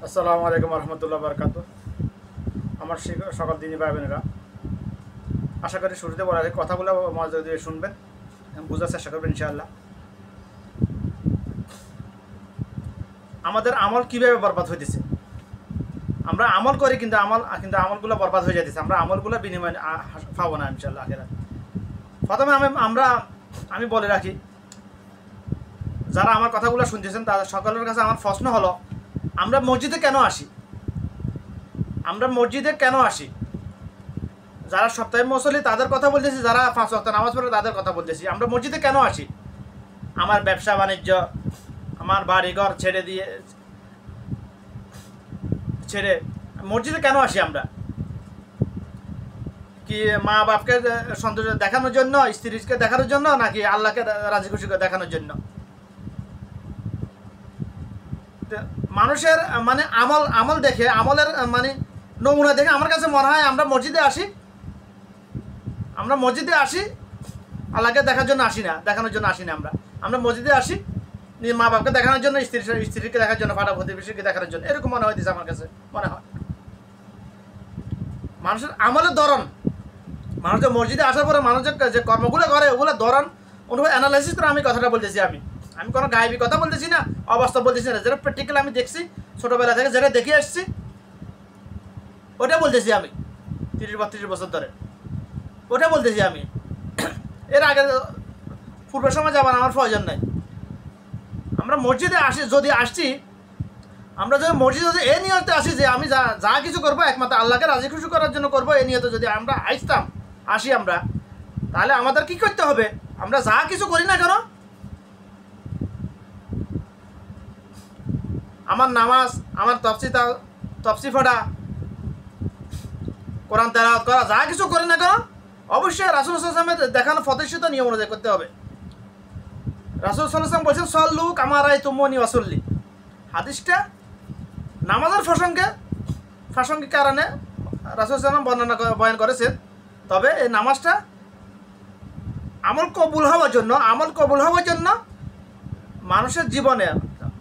আসসালামু আলাইকুম রহমতুল্লাহ বরকাত। আমার সকাল দিনই ভাই বোনেরা, আশা করি শুরুতে বলা যায় কথাগুলো মনোযোগ দিয়ে শুনবেন, বোঝার চেষ্টা করবেন ইনশাআল্লাহ। আমাদের আমল কীভাবে বরবাদ হইতেছে, আমরা আমল করি কিন্তু আমলগুলো বরবাদ হয়ে যাইতেছে। আমরা আমলগুলো বিনিময় পাবো না ইনশাআল্লাহ আখিরাত। প্রথমে আমি বলে রাখি, যারা আমার কথাগুলো শুনতেছেন তাদের সকলের কাছে আমার প্রশ্ন হলো, আমরা মসজিদে কেন আসি? যারা সপ্তাহে মুসল্লি তাদের কথা বলতেছি, যারা 5 ওয়াক্ত নামাজ পড়ে তাদের কথা বলতেছি। আমরা মসজিদে কেন আসি? আমার ব্যবসা বাণিজ্য, আমার বাড়িঘর ছেড়ে মসজিদে কেন আসি? আমরা কি মা বাপকে সন্তোষ দেখানোর জন্য, স্ত্রীকে দেখানোর জন্য, নাকি আল্লাহকে রাজি খুশি দেখানোর জন্য? মানুষের আমল দেখে, আমলের নমুনা দেখে আমার কাছে মনে হয় আমরা মসজিদে আসি আল্লাহকে দেখানোর জন্য আসি না। আমরা মসজিদে আসি মা বাপকে দেখানোর জন্য, স্ত্রীকে দেখার জন্য, পাড়া প্রতিবেশীকে দেখানোর জন্য। এরকম মনে হইতেছে আমার কাছে মনে হয়। মানুষের আমলের ধরন, মানুষের মসজিদে আসার পরে মানুষের যে কর্মগুলো করে ওগুলো ধরন অনুভব অ্যানালাইসিস করে আমি কথাটা বলতেছি। আমি কোনো গায়েবী কথা বলতেছি না, অবাস্তব বলতেছি না। যেটা প্র্যাকটিক্যাল আমি দেখছি, ছোটোবেলা থেকে যেটা দেখে আসছি ওটা বলতেছি আমি। 30-32 বছর ধরে ওটা বলতেছি আমি। এর আগে পূর্বের সময় যাবার আমার প্রয়োজন নাই। আমরা মসজিদে আমরা যদি মসজিদে এই নিয়তে আসি যে আমি যা কিছু করবো একমাত্র আল্লাহকে রাজি খুশি করার জন্য করবো, এই নিয়তে যদি আমরা আসি আমরা, তাহলে আমাদের কি করতে হবে? আমরা যা কিছু করি না কেন, আমার নামাজ, আমার তফসি পড়া, কোরআন তেলাওয়াত করা, যা কিছু করি না কেন অবশ্যই রাসূল সাল্লাল্লাহু আলাইহি ওয়াসাল্লামের দেখানো প্রতিষ্ঠিত নিয়ম অনুযায়ী করতে হবে। রাসূল সাল্লাল্লাহু আলাইহি ওয়াসাল্লাম বলছেন, সল্লু কামা রাআইতুমুনি ওয়াসাল্লি। হাদিসটা নামাজের প্রাসঙ্গিক কারণে রাসূল সাল্লাল্লাহু আলাইহি ওয়াসাল্লাম বয়ান করেছেন। তবে এই নামাজটা আমল কবুল হওয়ার জন্য মানুষের জীবনে,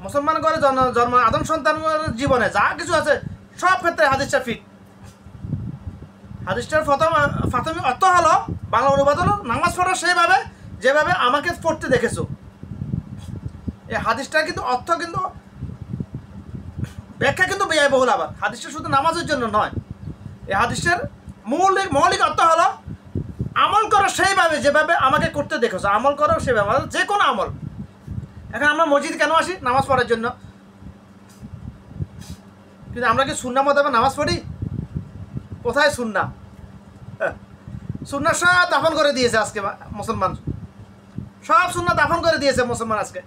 মুসলমান করে জন্ম আদম সন্তানের জীবনে যা কিছু আছে সব ক্ষেত্রে হাদিসটা ফিট। হাদিসটার প্রাথমিক অর্থ হলো, বাংলা অনুবাদ হলো, নামাজ পড়া সেইভাবে যেভাবে আমাকে পড়তে দেখেছো। এই হাদিসটার কিন্তু অর্থ কিন্তু ব্যাখ্যা কিন্তু ব্যয়বহুল। আবার হাদিসটা শুধু নামাজের জন্য নয়। এই হাদিসের মৌলিক অর্থ হলো, আমল করো সেইভাবে যেভাবে আমাকে করতে দেখেছো, আমল করো সেভাবে, যে কোনো আমল। এখন আমরা মসজিদ কেন আসি? নামাজ পড়ার জন্য। কিন্তু আমরা কি সুন্নাহ মোতাবেক নামাজ পড়ি? কোথায় সুন্নাহ? সুন্নাহ সব দাফন করে দিয়েছে আজকে মুসলমান। সব সুন্নাহ দাফন করে দিয়েছে মুসলমান আজকে।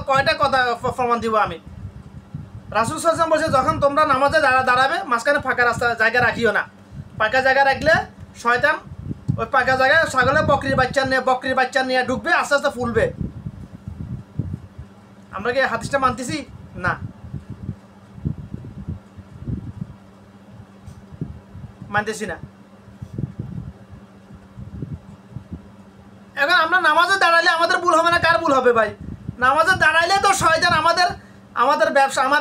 কয়টা কথা প্রমাণ দিব আমি। রাসূল সাল্লাল্লাহু আলাইহি ওয়াসাল্লাম বলছে, যখন তোমরা নামাজে দাঁড়াবে মাঝখানে ফাঁকা জায়গা রাখিও না। ফাঁকা জায়গা রাখলে শয়তান ওই ফাঁকা জায়গায় ছাগলের বকরির বাচ্চা নিয়ে ঢুকবে, আস্তে আস্তে ফুলবে। আমরা কি হাদিসটা মানতেছি? না, মানতেছি না। এখন আমরা নামাজে দাঁড়াইলে আমাদের ভুল হবে না? কার ভুল হবে ভাই? নামাজে দাঁড়াইলে তো শয়তান আমার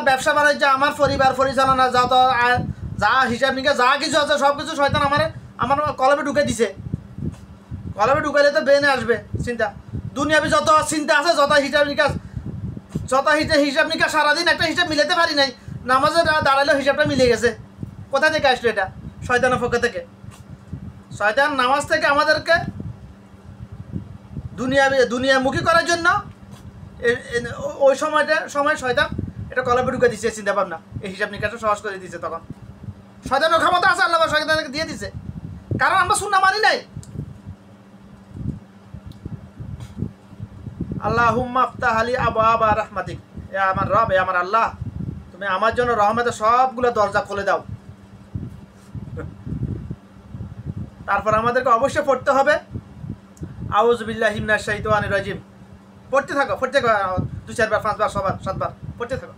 ব্যবসা বাণিজ্য, আমার পরিবার পরিচালনা, যা হিসাব নিকাশ যা কিছু আছে সব কিছু শয়তান আমার কলমে ঢুকে দিছে। কলমে ঢুকাইলে তো ব্রেনে আসবে চিন্তা। দুনিয়াবি যত চিন্তা আছে, যত হিসাব নিকাশ সারাদিন একটা হিসাব মিলাতে পারি নাই, নামাজে দাঁড়াইলে হিসাবটা মিলে গেছে। কোথা থেকে আসলো এটা? শয়তানের পক্ষ থেকে। শয়তান নামাজ থেকে আমাদেরকে দুনিয়ামুখী করার জন্য ওই সময় শয়তান এটা কলবে ঢুকে দিচ্ছে চিন্তা ভাবনা, এই হিসাব নিকাশটা সহজ করে দিচ্ছে। তখন শয়তানের ক্ষমতা আছে, আল্লাহ শয়তানকে দিয়ে দিছে, কারণ আমরা সুন্নাহ মানি নাই। আল্লাহুম্মা আফতাহ আলি আবওয়াবা রাহমাতিক। এ আমার রব, এ আমার আল্লাহ, তুমি আমার জন্য রহমতের সবগুলো দরজা খুলে দাও। তারপর আমাদেরকে অবশ্যই পড়তে হবে আউযু বিল্লাহি মিনাশ শাইতানির রাজিম। পড়তে থাকো 2-4 বার 5 বার 6 বার 7 বার পড়তে থাকো।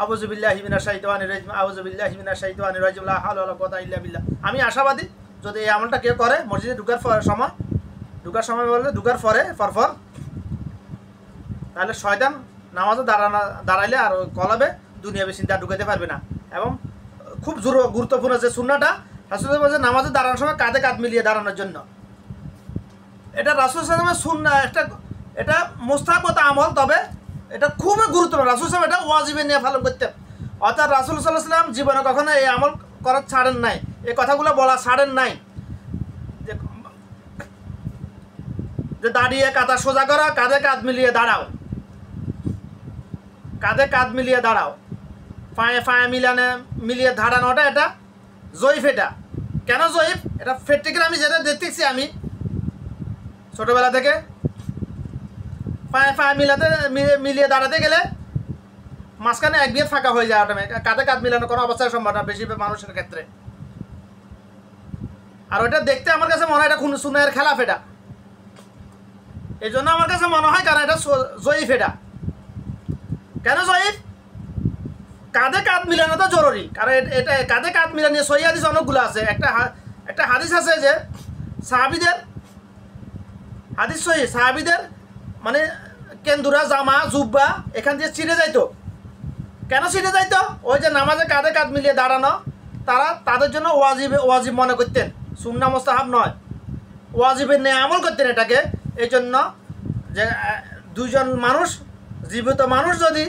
আউযু বিল্লাহি মিনাশ শাইতানির রাজিম, আউযু বিল্লাহি মিনাশ শাইতানির রাজিম, লা হাওলা ওয়ালা কুওয়াতা ইল্লা বিল্লাহ। আমি আশাবাদী, যদি এই আমলটা কেউ করে মসজিদে ঢুকার পরে তাহলে শয়তান নামাজে দাঁড়াইলে আর কলবে দুনিয়াবি চিন্তা ঢুকাতে পারবে না। এবং খুব গুরুত্বপূর্ণ যে সুন্নাটা রাসূল বলছে নামাজে দাঁড়ানোর সময় কাঁধে কাঁধ মিলিয়ে দাঁড়ানোর জন্য। এটা রাসূল সাল্লাল্লাহু আলাইহি ওয়াসাল্লামের সুন্নাহ, এটা মুস্তাহাব আমল, তবে এটা খুবই গুরুত্বপূর্ণ। রাসূল সাল্লাল্লাহু আলাইহি ওয়াসাল্লাম এটা ওয়াজিবে নিয়ে পালন করতেন। অর্থাৎ রাসূল সাল্লাল্লাহু আলাইহি ওয়াসাল্লাম জীবনে কখনো এই আমল করা ছাড়েন নাই, এই কথাগুলো বলা ছাড়েন নাই, যে দাঁড়িয়ে কাঁধা সোজা করো, কাঁধে কাঁধ মিলিয়ে দাঁড়াও, কাঁধে কাঁধ মিলিয়ে দাঁড়াও, পায়ে পায়ে মিলিয়ে দাঁড়ানোটা এটা জয়ীফ। এটা কেন জয়ীফ? এটা প্র্যাকটিক্যাল আমি যেটা দেখতেছি, আমি ছোটোবেলা থেকে পায়ে পায়ে মিলিয়ে দাঁড়াতে গেলে মাঝখানে এক বিয়ে ফাঁকা হয়ে যায় অটোমেটিক। কাঁধে কাঁধ মিলানো কোনো অবস্থায় সম্ভব না বেশি মানুষের ক্ষেত্রে। আর ওইটা দেখতে আমার কাছে মনে হয় এটা সুন্নাহের খেলাফ। এটা এই জন্য আমার কাছে মনে হয়, কারণ এটা জয়ীফ। এটা কেন জয়ীফ? কাঁধে কাঁধ মিলানো তো জরুরি, কারণ এটা কাঁধে কাঁধ মিলানিয়ে সহিহ হাদিস অনেকগুলো আছে। একটা হাদিস আছে যে সাহাবীদের হাদিস সহিহ, সাহাবীদের মানে কেন্দুরা জামা জুব্বা এখান দিয়ে ছিঁড়ে যাইতো। কেন ছিঁড়ে যাইতো? ওই যে নামাজে কাঁধে কাঁধ মিলিয়ে দাঁড়ানো, তাদের জন্য ওয়াজিব মনে করতেন, সুন্নাহ মুস্তাহাব নয়, ওয়াজিবের নিয়ে আমল করতেন এটাকে। এই জন্য যে দুইজন মানুষ, জীবিত মানুষ যদি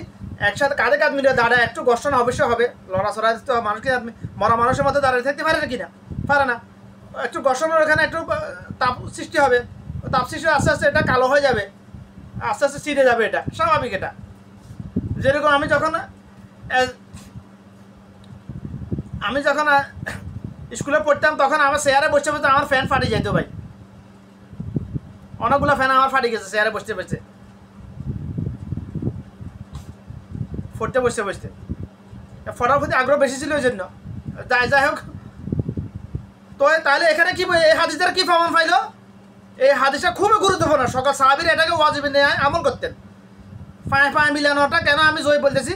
একসাথে কাঁধে কাঁধ মিলিয়ে দাঁড়ায়, একটু ঘর্ষণ অবশ্যই হবে, লড়াচড়া দিতে হবে। মানুষকে মরা মানুষের মধ্যে দাঁড়িয়ে থাকতে পারে না কিনা? পারে না। একটু ঘর্ষণের ওখানে একটু তাপ সৃষ্টি হবে, তাপ সৃষ্টি আস্তে আস্তে এটা কালো হয়ে যাবে, আস্তে আস্তে ছিঁড়ে যাবে, এটা স্বাভাবিক। এটা যেরকম আমি যখন স্কুলে পড়তাম, তখন আমার চেয়ারে বসতে বসতে আমার ফ্যান ফাটি যেত ভাই। অনেকগুলো ফ্যান আমার ফাটি গেছে চেয়ারে বসতে বসতে, পড়তে বসতে বসতে। পড়ার প্রতি আগ্রহ বেশি ছিল ওই জন্য। যাই হোক, তো তাহলে এখানে কি এই হাদিসের কি প্রমাণ পাইল? এই হাদিসটা খুবই গুরুত্বপূর্ণ। সকাল সাহাবীরা এটাকে ওয়াজিব নিয়ে আমল করতেন। পায়ে পায়ে মিলানোটা কেন আমি জয় বলতেছি?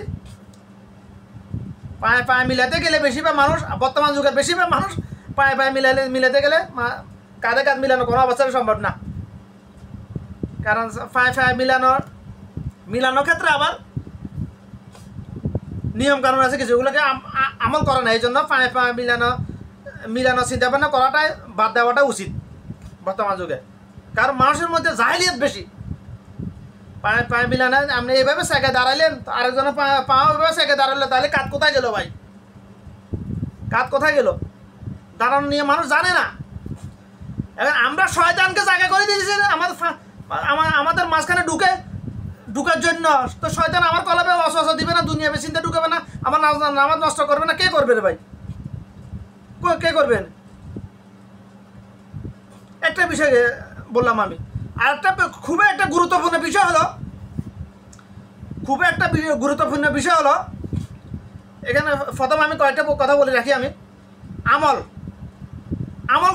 পায়ে পায়ে মিলাতে গেলে বেশিরভাগ মানুষ, বর্তমান যুগের বেশিরভাগ মানুষ পায়ে পায়ে মিলাতে গেলে কাঁধে কাঁধ মিলানো কোনো অবস্থায় সম্ভব না। কারণ পায়ে পায়ে মিলানোর ক্ষেত্রে আবার নিয়ম কানুন আছে কিছু, ওগুলোকে আমল করে না। এই জন্য পায়ে পায়ে মিলানো চিন্তা ভাবনা করাটাই বাদ দেওয়াটা উচিত বর্তমান যুগে। কারণ মানুষের মধ্যে জাহেলিয়াত বেশি। পায়ে পায়ে মিলানো, আপনি এইভাবে সেকে দাঁড়াইলেন, আরেকজনের পা ওইভাবে সেকে দাঁড়ালেন, তাহলে কাঁধ কোথায় গেল ভাই? কাঁধ কোথায় গেল? দাঁড়ানো নিয়ে মানুষ জানে না। এখন আমরা শয়তানকে জায়গা করে দিয়েছি আমাদের মাঝখানে ঢুকার জন্য। তো শয়তান আমার কলাবে অসহসা দিবে না, দুনিয়াবে চিন্তা ঢুকাবে না, আমার নামাজ নষ্ট করবে না। কে করবে রে ভাই? কে করবেন? একটা বিষয় বললাম আমি। আর খুবই একটা গুরুত্বপূর্ণ বিষয় হলো, এখানে প্রথম আমি কয়েকটা কথা বলে রাখি। আমি আমল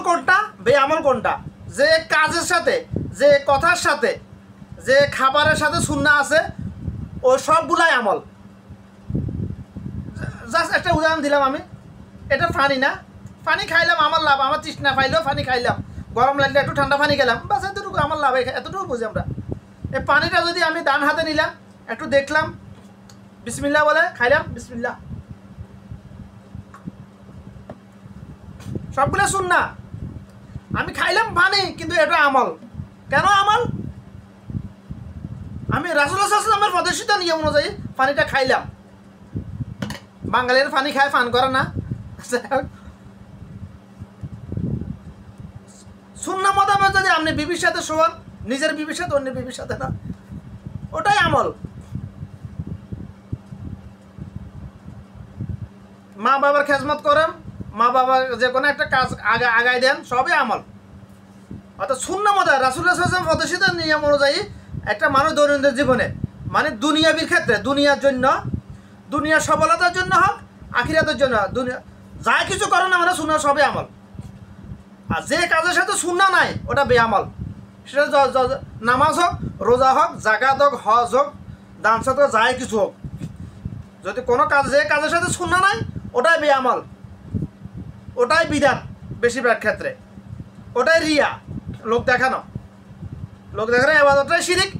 কোনটা, বেআমল কোনটা? যে কাজের সাথে, যে কথার সাথে, যে খাবারের সাথে সুন্নাহ আছে, ও সবগুলাই আমল। জাস্ট একটা উদাহরণ দিলাম আমি। এটা পানি না, পানি খাইলাম আমার লাভ, আমার তৃষ্ণা পাইলেও পানি খাইলাম, গরম লাগলে একটু ঠান্ডা পানি খেলাম, বাস এতটুকু আমার লাভ। এতটুকু বুঝি আমরা। এই পানিটা যদি আমি ডান হাতে নিলাম, একটু দেখলাম, বিসমিল্লাহ বলে খাইলাম, বিসমিল্লাহ, সবগুলো সুন্নাহ। আমি খাইলাম পানি, কিন্তু এটা আমল। কেন আমল? আমি রাসূলুল্লাহ সাল্লাল্লাহু আলাইহি ওয়াসাল্লামের প্রদর্শিত নিয়ম অনুযায়ী পানিটা খাইলাম। বাঙালির পানি খায়, পান করে না। সুন্নাহ মোতাবেক যদি আপনি বিবির সাথে শোয়ান, নিজের বিবির সাথে, অন্য বিবির সাথে না, ওটাই আমল। মা বাবার খেজমত করেন, মা বাবার যে কোনো একটা কাজ আগায় দেন, সবই আমল। অর্থাৎ সুন্নাহ মোতাবেক রাসূলুল্লাহ সাল্লাল্লাহু আলাইহি ওয়াসাল্লাম প্রদর্শিত নিয়ম অনুযায়ী একটা মানুষ দৈনন্দিন জীবনে, মানে দুনিয়াবির ক্ষেত্রে, দুনিয়ার জন্য, দুনিয়ার সফলতার জন্য হোক, আখিরাতের জন্য, যা কিছু করে না মানে সুন্নাহ সবই আমল। আর যে কাজের সাথে সুন্নাহ নাই, ওটা বেআমল। সেটা নামাজ হোক, রোজা হোক, জাকাত হোক, হজ হোক, দান সাদকা, যাই কিছু হোক, যদি কোনো কাজ, যে কাজের সাথে সুন্নাহ নাই, ওটাই বেআমল, ওটাই বিদআত বেশিরভাগ ক্ষেত্রে, ওটাই রিয়া, লোক দেখানো ইবাদতটাই শিরিক,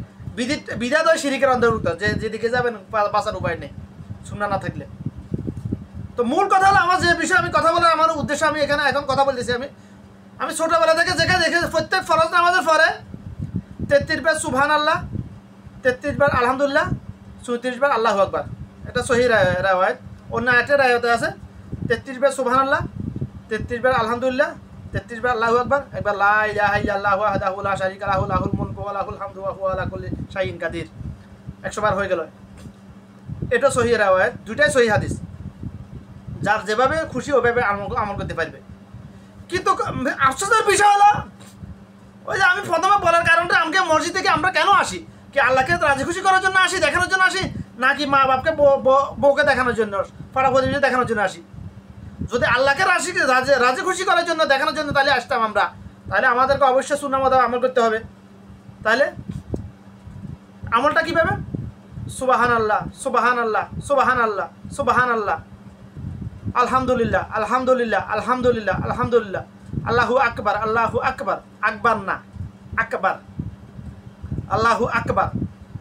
বিদআত ওই শিরিকের অন্তর্ভুক্ত। যেদিকে যাবেন বাঁচার উপায় নেই। সুন্নাহ না থাকলে। তো মূল কথা হলো আমার যে বিষয়ে আমি কথা বলার আমার উদ্দেশ্য, আমি এখানে এখন কথা বলতেছি, আমি ছোটোবেলা থেকে যেখানে দেখে প্রত্যেক ফরজ নামাজের পরে 33 বার সুবহানাল্লাহ, 33 বার আলহামদুলিল্লাহ, 34 বার আল্লাহু আকবার। এটা সহি রাওয়ায়াত। অন্য একটা রাওয়ায়াতে আছে 33 বার সুবহানাল্লাহ, 33 বার আলহামদুলিল্লাহ, 33 বার আল্লাহু আকবার, একবার লা ইলাহা ইল্লাল্লাহু ওয়াহদাহু লা শারীকা লাহু লাহুল মুলকু ওয়া লাহুল হামদু ওয়া হুয়া আলা কুল্লি শাইইন কাদির। 100 বার হয়ে গেল। এটা সহি রাওয়ায়াত, দুইটাই সহি হাদিস। যার যেভাবে খুশি ওইভাবে আমল করতে পারবে। কিন্তু আফসোসের বিষয় হলো ওই যে আমি প্রথমে বলার কারণটা, আমাকে মসজিদ থেকে আমরা কেন আসি? কি আল্লাহকে রাজি খুশি করার জন্য আসি, দেখানোর জন্য আসি, নাকি মা বাপকে বউকে দেখানোর জন্য, পাড়া প্রতিবেশী দেখানোর জন্য আসি? যদি আল্লাহকে রাজি খুশি করার জন্য, দেখানোর জন্য তাহলে আসতাম আমরা, তাহলে আমাদেরকে অবশ্যই সুন্নাহ মতো আমল করতে হবে। তাহলে আমলটা কীভাবে? সুবহানাল্লাহ, সুবহানাল্লাহ, সুবহানাল্লাহ, সুবহানাল্লাহ, আলহামদুলিল্লাহ, আলহামদুলিল্লাহ, আলহামদুলিল্লাহ, আলহামদুলিল্লাহ, আল্লাহু আকবার, আল্লাহু আকবার, আকবার না আকবার, আল্লাহু আকবার।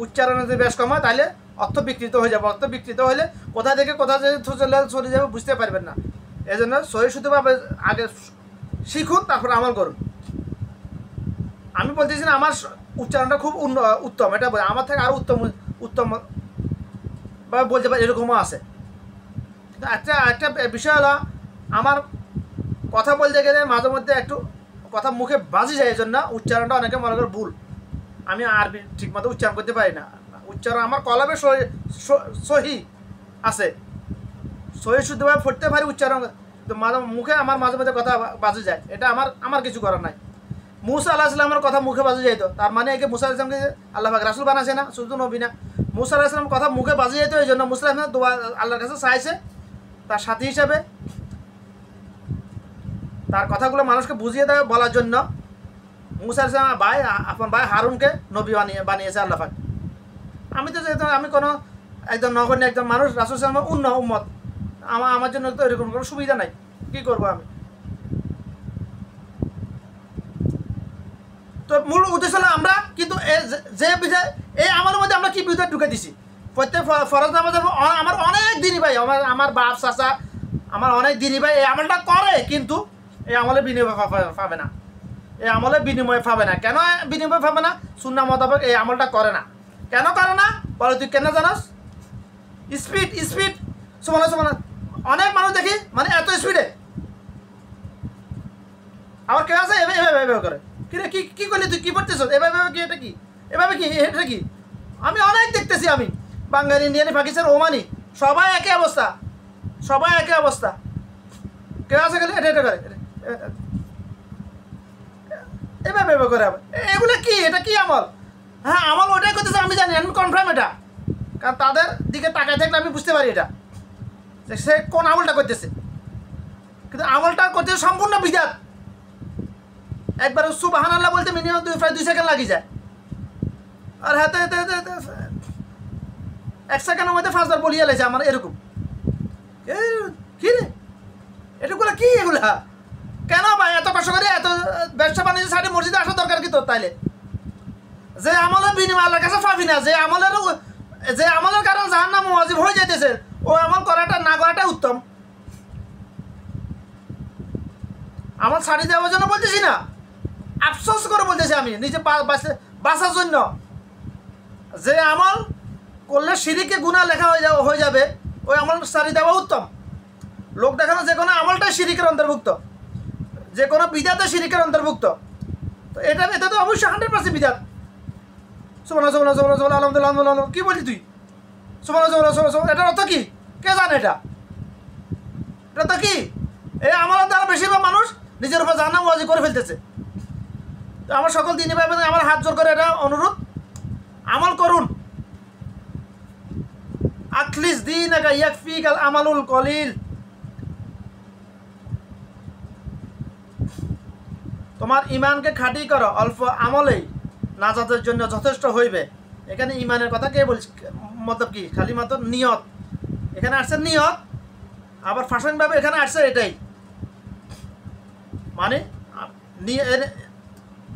উচ্চারণে যদি বেশ কম হয় তাহলে অর্থ বিকৃত হয়ে যাবে। অর্থ বিকৃত হলে কোথা থেকে কোথা চলে যাবে বুঝতে পারবেন না। এই জন্য সহি শুদ্ধভাবে আগে শিখুন, তারপর আমল করুন। আমি বলতেছি না আমার উচ্চারণটা খুব উত্তম, এটা আমার থেকে আরও উত্তম বা বলতে পারি এরকমও আছে। একটা বিষয় হলো, আমার কথা বলতে গেলে মাঝে মধ্যে একটু কথা মুখে বাজি যায়, এই জন্য উচ্চারণটা অনেকে মনে করে ভুল। আমি আরবি ঠিকমতো উচ্চারণ করতে পারি না। উচ্চারণ আমার কলমে সহি আছে, সহি শুদ্ধভাবে পড়তে পারি উচ্চারণ, তো মুখে আমার মাঝে মধ্যে কথা বাজে যায়। এটা আমার কিছু করার নাই। মুসা আলাইহিস সালামের কথা মুখে বাজে যাইতো, তার মানে একে মুসা আলাইহিস সালামকে আল্লাহ পাক রাসূল বানাইছে না, শুধু নবী না। মুসা আলাইহিস সালামের কথা মুখে বাজে যাইতো, এই জন্য মুসা আলাইহিস সালাম দোয়া আল্লাহর কাছে চাইছে তার সাথী হিসাবে, তার কথাগুলো মানুষকে বুঝিয়ে দেয় বলার জন্য। মুসা আলাইহিস সালাম আপনার ভাই হারুনকে নবী বানিয়েছে আল্লাহ পাক। আমি তো যেহেতু আমি কোনো একজন নগণ্য একজন মানুষ, রাসূল সাল্লাল্লাহু আলাইহি ওয়াসাল্লাম উম্মত, আমার জন্য তো এরকম কোনো সুবিধা নাই, কী করবো আমি? তো মূল উদ্দেশ্য হলো আমরা কিন্তু যে বিষয় এই আমলের মধ্যে আমরা কি বিরুদ্ধে ঢুকে দিছি। প্রত্যেক ফরজ নামাজ আমার অনেক দিনই ভাই, আমার বাপ চাচা আমার অনেক দিনই ভাই এই আমলটা করে, কিন্তু এই আমলে বিনিময় পাবে না। এই আমলে বিনিময় পাবে না। কেন বিনিময় পাবে না? সুন্নাহ মোতাবেক এই আমলটা করে না। কেন করে না বলে? তুই কেন জানাস? স্পিড সমান অনেক মানুষ দেখি মানে এত স্পিডে, আবার কেউ আছে এভাবে করে। কিরে কি করলি তুই, কি পড়তেছ এভাবে কি, এটা কি এভাবে কি, এটা কি? আমি অনেক দেখতেছি, আমি বাঙালি, ইন্ডিয়ানি, পাকিস্তান, ওমানি, সবাই একই অবস্থা। কেউ আছে গেলে এটা করে এভাবে করে। এগুলো কি, এটা কি আমল? হ্যাঁ আমল ওটাই করতেছে, আমি জানি, আমি কনফার্ম এটা, কারণ তাদের দিকে তাকায় থাকলে আমি বুঝতে পারি এটা সে কোন আমলটা করতেছে। কিন্তু আমলটা করতেছে সম্পূর্ণ বিদাত। একবার সুবহানাল্লাহ বলতে মিনিমাম প্রায় 2 সেকেন্ড লাগি যায়, আর হাতে 1 সেকেন্ডের মধ্যে 5 বার বলিয়ে লেছে আমার এরকম। কি রে এটুকুলা কি এগুলা? কেন ভাই এত কষ্ট করে এত ব্যবসা বাণিজ্য সাইডে মসজিদে আসা দরকার কি তোর? তাইলে যে আমলের বিনিময় আল্লাহর কাছে পাবি না, যে আমলের কারণে জাহান্নাম ওয়াজিব হয়ে যাইতেছে, ও আমল করাটা না করাটা উত্তম। আমল ছাড়ি দেওয়ার জন্য বলতেছি না, আফসোস করে বলতেছি আমি, নিজে বাঁচার জন্য। যে আমল করলে শিরিকে গুনাহ লেখা হয়ে যাবে, ওই আমল ছাড়ি দেওয়া উত্তম। লোক দেখানো যে কোনো আমলটাই শিরিকের অন্তর্ভুক্ত, যে কোনো বিদাতে শিরিকের অন্তর্ভুক্ত। তো এটা তো অবশ্যই 100% বিদাত। সুবহানাল্লাহ আলহামদুলিল্লাহ, কি বলছি তুই? সুবহানাল্লাহ, এটার অর্থ কি? কে জানে এটা তো কি? এই আমলের দ্বারা বেশিরভাগ মানুষ নিজের উপর জাহান্নাম ওয়াজিব করে ফেলতেছে। তো আমার সকল দিনই ভাই আমার হাত জোর করে এটা অনুরোধ, আমল করুন। আখলিস দীনাকা ইয়াকফিকাল আমালুল কলিল। তোমার ইমানকে খাঁটি করো, অল্প আমলেই নাজাতের জন্য যথেষ্ট হইবে। এখানে ইমানের কথা কে বলছে? মতলব কি? খালি মাত্র নিয়ত। এখানে আসছে নিয়ত, আবার ফাঁসানভাবে এখানে আসছে এটাই,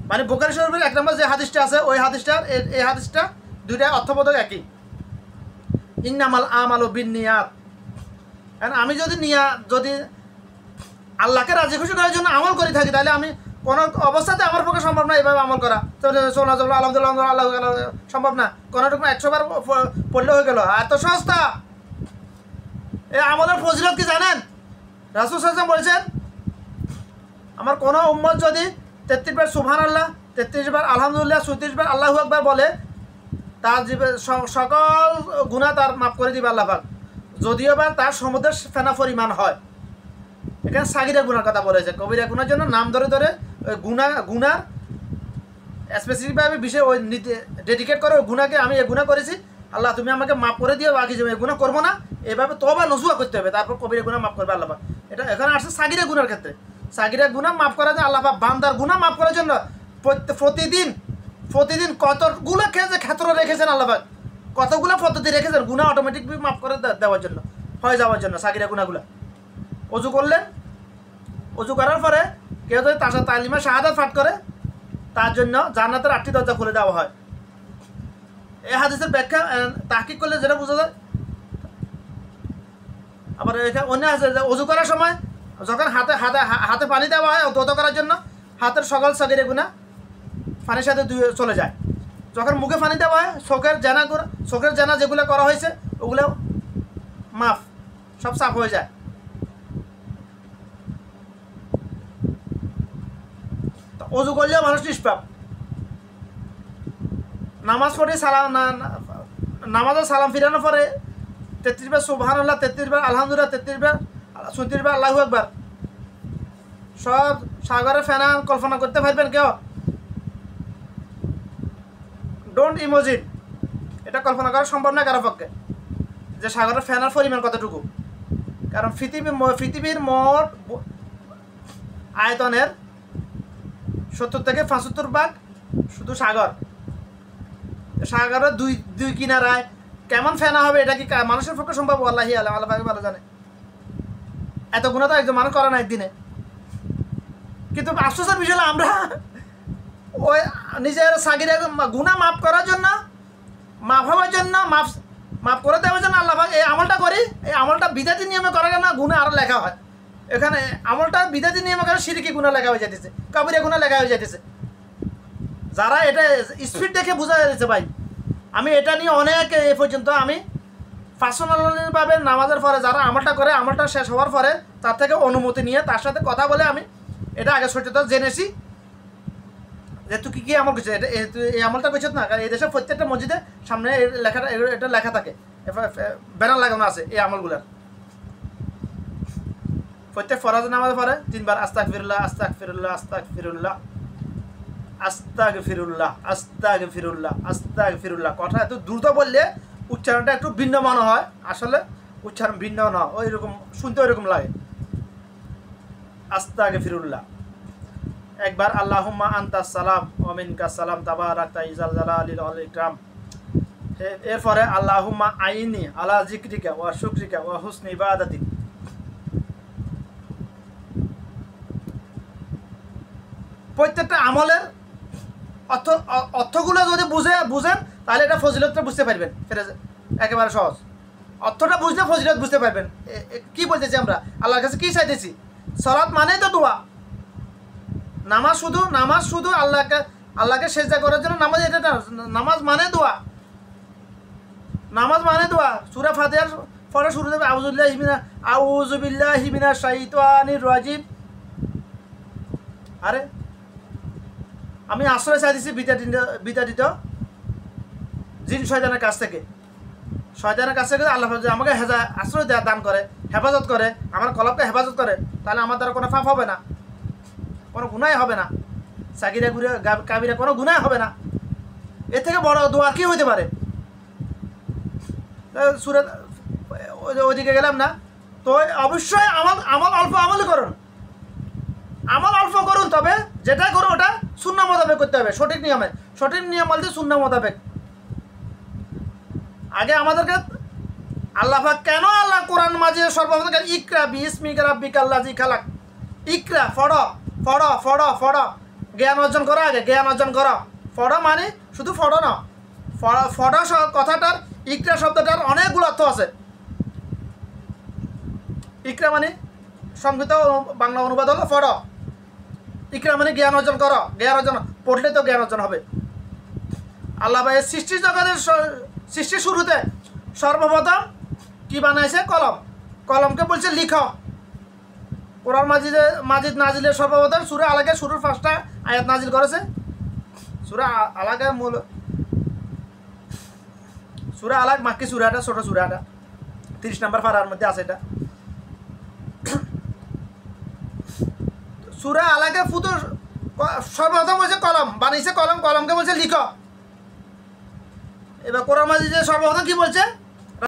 মানে বুখারী শরীফের 1 নম্বর যে হাদিসটা আছে, ওই হাদিসটার এই হাদিসটা দুইটা অর্থবোধক একই। ইন্নামাল আমালু বিন্নিয়াত। কারণ আমি যদি আল্লাহকে রাজি খুশি করার জন্য আমল করে থাকি, তাহলে আমি কোনো অবস্থাতে আমার পক্ষে সম্ভব না এইভাবে আমল করা। আলহামদুলিল্লাহ আল্লাহ সম্ভব না। কোনো রকম 100 বার পড়লে হয়ে গেল, এত সস্তা। এই আমলের ফজিলত কি জানেন? রাসূল সাল্লাল্লাহু আলাইহি ওয়াসাল্লাম বলেছেন, আমার কোনো উম্মত যদি 33 বার সুবহানাল্লাহ, 33 বার আলহামদুলিল্লাহ, 34 বার আল্লাহু আকবার বলে, তার সকল গুনাহ তার মাফ করে দিবে আল্লাহ পাক, যদিও বা তার সমুদ্রের ফেনা পরিমাণ হয়। এখানে সাগিরা গুনার কথা বলেছে। কবিরা গুনার জন্য নাম ধরে ধরে ওই গুনার স্পেসিফিকভাবে বিষয় ওই ডেডিকেট করে ওই গুনাকে, আমি এই গুনাহ করেছি আল্লাহ তুমি আমাকে মাফ করে দিও, বাকি যে এই গুনাহ করবো না, এভাবে তওবা নজুয়া করতে হবে, তারপর কবিরা গুনাহ মাফ করবে আল্লাহ পাক। এটা এখানে আসছে সাগিরা গুনার ক্ষেত্রে। সাগিরা গুনাহ মাফ করা যায় আল্লাহ পাক বান্দার গুনাহ মাফ করার জন্য প্রতিদিন কতগুলো ক্ষেত্র রেখেছেন আল্লাহ পাক, কতগুলো পদ্ধতি রেখেছেন গুনাহ অটোমেটিক মাফ করে দেওয়ার জন্য, হয়ে যাওয়ার জন্য। সাগিরা গুনাহগুলো অজু করলেন, অজু করার পরে কেউ যদি তালিমা শাহাদাত পাঠ করে, তার জন্য জান্নাতের 8টি দরজা খুলে দেওয়া হয়। এই হাদিসের ব্যাখ্যা তাহকিক করলে যেটা বোঝা যায়। আবার এখানে অন্য আছে যে অজু করার সময় যখন হাতে পানি দেওয়া হয় ধৌত করার জন্য, হাতের সকল সাগিরা গুনাহ পানির সাথে চলে যায়। যখন মুখে পানি দেওয়া হয়, চোখের জানা যেগুলো করা হয়েছে ওগুলো মাফ, সব সাফ হয়ে যায়। অজু করলেও মানুষ নিষ্পাপ। নামাজ পড়ে নামাজের সালাম ফিরানোর পরে 33 বার সুবহানাল্লাহ, 33 বার আলহামদুলিল্লাহ, 33 বার 34 বার আল্লাহু আকবার, সব সাগরের ফেনা কল্পনা করতে পারবেন কেউ? ডোন্ট ইমাজিন, এটা কল্পনা করা সম্ভব না কারো পক্ষে যে সাগরের ফেনার পরিমাণ কতটুকু। কারণ পৃথিবীর মোট আয়তনের 70 থেকে 75 ভাগ শুধু সাগর। সাগরের দুই কিনারায় কেমন ফেনা হবে, এটা কি মানুষের পক্ষে সম্ভব? আল্লাহি আলাম, আল্লাহ ভালো জানে। এত গুণা তো একজন মানুষ করে না একদিনে। কিন্তু আফসোসের বিষয় হলো আমরা ওই নিজের সাগিরা গুনাহ মাফ করার জন্য, মাফ হওয়ার জন্য, মাফ করে দেওয়ার জন্য আল্লাহ পাক এই আমলটা করি। এই আমলটা বিদাতি নিয়মে করার জন্য গুনাহ আরও লেখা হয়। এখানে আমলটা বিদাতি নিয়মে করে শিরকি গুনাহ লেখা হয়ে যাইতেছে, কাবিরা গুনাহ লেখা হয়ে যাইতেছে। যারা এটা স্পিড দেখে বোঝা যাচ্ছে ভাই, আমি এটা নিয়ে অনেক এ পর্যন্ত আমি পার্সোনালিভাবে নামাজের পরে যারা আমলটা করে, আমলটা শেষ হওয়ার পরে তার থেকে অনুমতি নিয়ে তার সাথে কথা বলে আমি এটা আগে সত্যতা জেনেছি যে তুই কী আমল করছিস, এটা এই আমলটা করছিস না। কারণ এই দেশের প্রত্যেকটা মসজিদে সামনে এটা লেখা থাকে, ব্যানার লাগানো আছে এই আমলগুলার। প্রত্যেক ফরজ নামাজের পরে 3 বার আস্তাগফিরুল্লাহ, আস্তাগফিরুল্লাহ, আস্তাগফিরুল্লাহ, আস্তাগফিরুল্লাহ, আস্তাগফিরুল্লাহ, আস্তাগফিরুল্লাহ। কথা এত দ্রুত বললে উচ্চারণটা একটু ভিন্ন মনে হয়, আসলে উচ্চারণ ভিন্ন না, ওই রকম শুনতে ওইরকম লাগে। আস্তাগফিরুল্লাহ একবার, আল্লাহুম্মা আনতাস সালাম ওয়া মিনকাস সালাম তাবারাকতা ইজাল জালালিল ওয়াল ইকরাম। এরপরে আল্লাহুম্মা আইনি আলা যিকরিকা ওয়া শুকরিকা ওয়া হুসনি ইবাদাতিক। প্রত্যেকটা আমলের অর্থগুলো যদি বুঝেন তাহলে এটা ফজিলতটা বুঝতে পারবেন। একেবারে সহজ, অর্থটা বুঝলে ফজিলত বুঝতে পারবেন। কি বলতেছি আমরা, আল্লাহর কাছে কি চাইতেছি? সালাত মানেই তো দোয়া। নামাজ শুধু আল্লাহকে সেজদা করার জন্য নামাজ, এটা না। নামাজ মানে দোয়া, নামাজ মানে দোয়া। সূরা ফাতিহার পরে শুরু হবে আউযু বিল্লাহি মিনাশ শাইতানির রাজিম। আরে আমি আশ্রয় চাইতেছি বিতাড়িত জিন শয়তানের কাছ থেকে। শয়তানের কাছ থেকে আল্লাহ আমাকে আশ্রয় দান করে, হেফাজত করে, আমার কলবকে হেফাজত করে, তাহলে আমার দ্বারা কোনো পাপ হবে না, কোনো গুনাহ হবে না, সাগিরা কাবিরা কোনো গুনাহ হবে না। এর থেকে বড় দোয়া কি হইতে পারে? সূরা ওইদিকে গেলাম না তো। অবশ্যই আমল করুন, আমল অল্প করুন, তবে যেটা করুন ওটা সুন্নাহ মোতাবেক করতে হবে, সঠিক নিয়মে। সঠিক নিয়ম বলতে সুন্নাহ মোতাবেক। আগে আমাদেরকে আল্লাহ পাক কেন আল্লাহ কোরআন মাঝে সর্বপ্রথম ইকরা বিসমিকা রাব্বিকাল্লাযী খালাক, ইকরা পড়ো, জ্ঞান অর্জন করো। আগে জ্ঞান অর্জন করো। পড়ো মানে শুধু পড়ো না, পড়ো কথাটার ইকরা শব্দটার অনেকগুলো অর্থ আছে। ইকরা মানে সংক্ষিপ্ত বাংলা অনুবাদ হলো পড়। ইকরা মানে জ্ঞান অর্জন করো, জ্ঞান অর্জন, পড়লে তো জ্ঞান অর্জন হবে। আল্লাহ ভাই সৃষ্টি জগতের সৃষ্টির শুরুতে সর্বপ্রথম কি বানাইছে? কলম। কলমকে বলছে লিখ। কোরআন মাজিদ নাজিলের সর্বপ্রথম সূরা আলাকে শুরুর 5টা আয়াত নাজিল করেছে। সূরা আলাকে মূল সূরা আলাক মাক্কি সূরাটা, ছোট সূরাটা 30 নম্বর পারার মধ্যে আছে এটা। সূরা আলাকে ফুতুর সর্বপ্রথম বলছে কলম বানাইছে, কলম, কলমকে বলছে লিখ। এবার কোরআন মাজিদে সর্বপ্রথম কি বলছে?